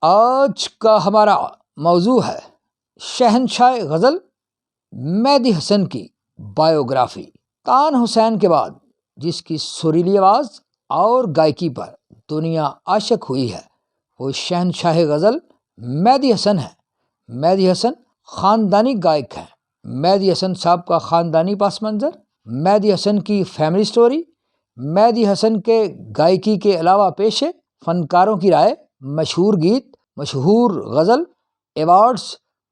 آج کا ہمارا موضوع ہے شہنشاہ غزل مہدی حسن کی بایوگرافی۔ تان حسین کے بعد جس کی سریلی آواز اور گائیکی پر دنیا عاشق ہوئی ہے وہ شہنشاہ غزل مہدی حسن ہے۔ مہدی حسن خاندانی گائک ہیں۔ مہدی حسن صاحب کا خاندانی پس منظر، مہدی حسن کی فیملی سٹوری، مہدی حسن کے گائیکی کے علاوہ پیشے، فنکاروں کی رائے، مشہور گیت، مشہور غزل، ایوارڈز،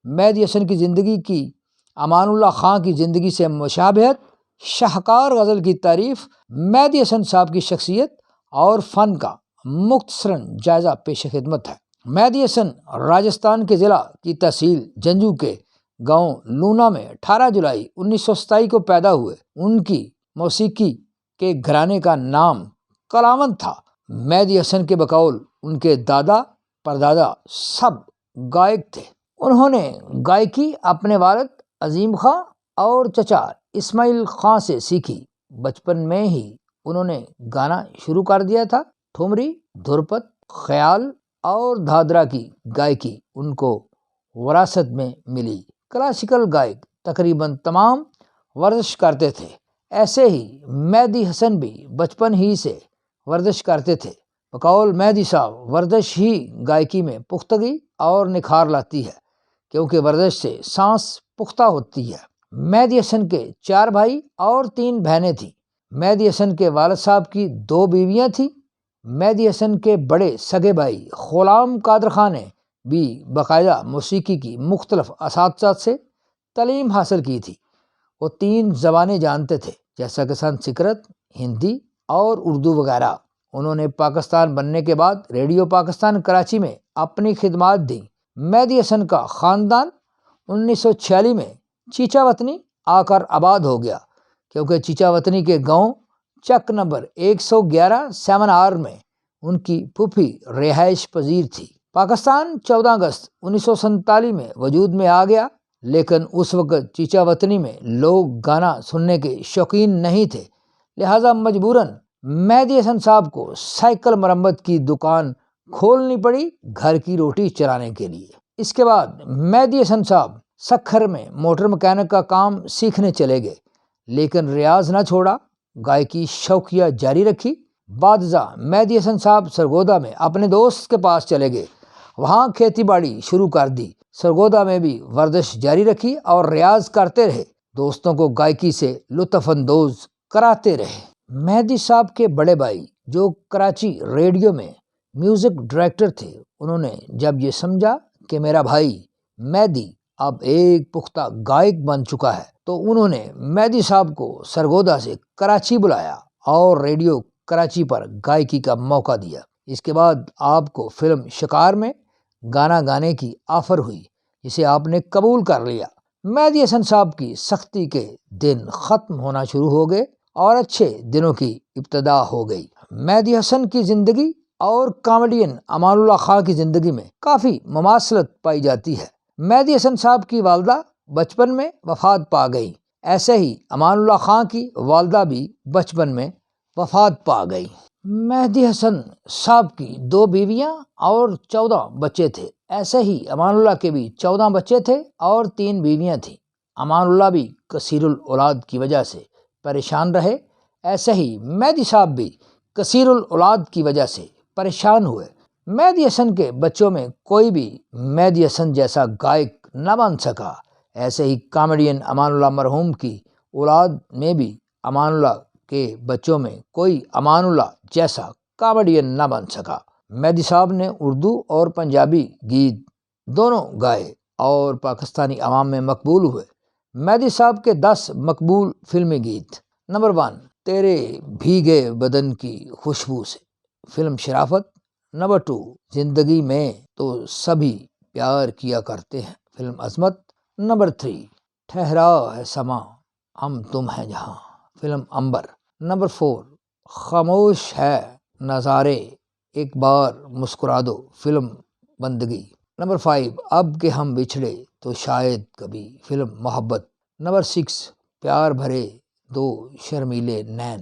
مہدی حسن کی زندگی کی امان اللہ خان کی زندگی سے مشابہت، شاہکار غزل کی تعریف، مہدی حسن صاحب کی شخصیت اور فن کا مختصراً جائزہ پیش خدمت ہے۔ مہدی حسن راجستھان کے ضلع کی تحصیل جنجو کے گاؤں لونا میں 18 جولائی 1927 کو پیدا ہوئے۔ ان کی موسیقی کے گھرانے کا نام کلاوند تھا۔ مہدی حسن کے بقول ان کے دادا پردادا سب گائک تھے۔ انہوں نے گائیکی اپنے والد عظیم خان اور چچا اسماعیل خان سے سیکھی۔ بچپن میں ہی انہوں نے گانا شروع کر دیا تھا۔ ٹھمری، دھرپد، خیال اور دھادرا کی گائیکی ان کو وراثت میں ملی۔ کلاسیکل گائک تقریباً تمام ورزش کرتے تھے۔ ایسے ہی مہدی حسن بھی بچپن ہی سے ورزش کرتے تھے۔ بقول مہدی صاحب ورزش ہی گائیکی میں پختگی اور نکھار لاتی ہے کیونکہ ورزش سے سانس پختہ ہوتی ہے۔ مہدی حسن کے 4 بھائی اور 3 بہنیں تھیں۔ مہدی حسن کے والد صاحب کی 2 بیویاں تھیں۔ مہدی حسن کے بڑے سگے بھائی غلام قادر خان نے بھی باقاعدہ موسیقی کی مختلف اساتذہ سے تعلیم حاصل کی تھی۔ وہ 3 زبانیں جانتے تھے جیسا کہ سنسکرت، ہندی اور اردو وغیرہ۔ انہوں نے پاکستان بننے کے بعد ریڈیو پاکستان کراچی میں اپنی خدمات دیں۔ مہدی حسن کا خاندان 1946 میں چیچا وطنی آ کر آباد ہو گیا کیونکہ چیچا وطنی کے گاؤں چک نمبر 111 7 آر میں ان کی پھوپھی رہائش پذیر تھی۔ پاکستان 14 اگست 1947 میں وجود میں آ گیا لیکن اس وقت چیچا وطنی میں لوگ گانا سننے کے شوقین نہیں تھے، لہٰذا مجبوراً مہدی حسن صاحب کو سائیکل مرمت کی دکان کھولنی پڑی گھر کی روٹی چلانے کے لیے۔ اس کے بعد مہدی حسن صاحب سکھر میں موٹر مکینک کا کام سیکھنے چلے گئے لیکن ریاض نہ چھوڑا، گائیکی شوقیہ جاری رکھی۔ بعد ازاں مہدی حسن صاحب سرگودا میں اپنے دوست کے پاس چلے گئے، وہاں کھیتی باڑی شروع کر دی۔ سرگودا میں بھی ورزش جاری رکھی اور ریاض کرتے رہے، دوستوں کو گائیکی سے لطف اندوز کراتے رہے۔ مہدی صاحب کے بڑے بھائی جو کراچی ریڈیو میں میوزک ڈائریکٹر تھے، انہوں نے جب یہ سمجھا کہ میرا بھائی مہدی اب ایک پختہ گائک بن چکا ہے تو انہوں نے مہدی صاحب کو سرگودا سے کراچی بلایا اور ریڈیو کراچی پر گائیکی کا موقع دیا۔ اس کے بعد آپ کو فلم شکار میں گانا گانے کی آفر ہوئی جسے آپ نے قبول کر لیا۔ مہدی حسن صاحب کی سختی کے دن ختم ہونا شروع ہو گئے اور اچھے دنوں کی ابتدا ہو گئی۔ مہدی حسن کی زندگی اور کامیڈین امان اللہ خان کی زندگی میں کافی مماثلت پائی جاتی ہے۔ مہدی حسن صاحب کی والدہ بچپن میں وفات پا گئی، ایسے ہی امان اللہ خان کی والدہ بھی بچپن میں وفات پا گئی۔ مہدی حسن صاحب کی 2 بیویاں اور 14 بچے تھے، ایسے ہی امان اللہ کے بھی 14 بچے تھے اور 3 بیویاں تھیں۔ امان اللہ بھی کثیر الاولاد کی وجہ سے پریشان رہے، ایسے ہی مہدی صاحب بھی کثیر الاولاد کی وجہ سے پریشان ہوئے۔ مہدی حسن کے بچوں میں کوئی بھی مہدی حسن جیسا گائک نہ بن سکا، ایسے ہی کامیڈین امان اللہ مرحوم کی اولاد میں بھی امان اللہ کے بچوں میں کوئی امان اللہ جیسا کامیڈین نہ بن سکا۔ مہدی صاحب نے اردو اور پنجابی گیت دونوں گائے اور پاکستانی عوام میں مقبول ہوئے۔ مہدی صاحب کے 10 مقبول فلمی گیت: نمبر 1 تیرے بھیگے بدن کی خوشبو سے، فلم شرافت۔ نمبر 2 زندگی میں تو سبھی پیار کیا کرتے ہیں، فلم عظمت۔ نمبر 3 ٹھہرا ہے سماں ہم تم ہیں جہاں، فلم عنبر۔ نمبر 4 خاموش ہے نظارے ایک بار مسکرا دو، فلم بندگی۔ نمبر 5 اب کہ ہم بچھڑے تو شاید کبھی، فلم محبت۔ نمبر 6 پیار بھرے 2 شرمیلے نین،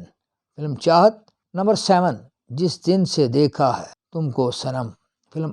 فلم چاہت۔ نمبر 7 جس دن سے دیکھا ہے تم کو صنم، فلم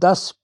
10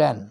10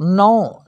9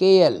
KL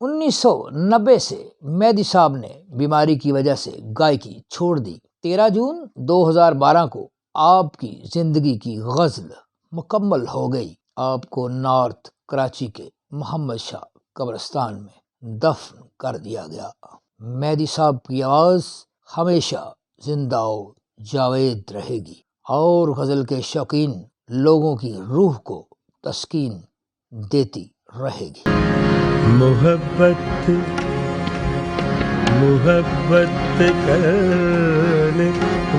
1990 سے مہدی صاحب نے بیماری کی وجہ سے گائیکی چھوڑ دی۔ 13 جون 2012 کو آپ کی زندگی کی غزل مکمل ہو گئی۔ آپ کو نارتھ کراچی کے محمد شاہ قبرستان میں دفن کر دیا گیا۔ مہدی صاحب کی آواز ہمیشہ زندہ و جاوید رہے گی اور غزل کے شوقین لوگوں کی روح کو تسکین دیتی رہے گی۔ محبت کرنے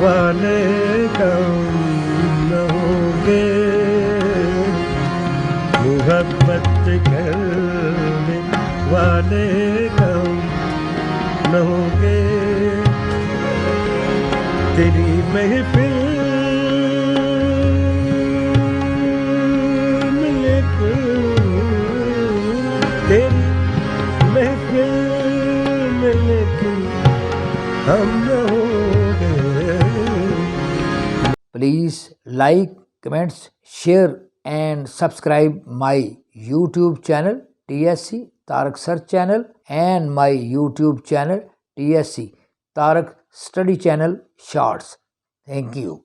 والے کم نہ ہوں گے، محبت کرنے والے کم نہ ہوں گے، تیری محفل میں لے کر، تیری محفل میں لے کر ہم نہ ہوں گے۔ Please like, comments, share and subscribe my YouTube channel TSC Tariq Search Channel and my YouTube channel TSC Tariq Study Channel Shorts. Thank you.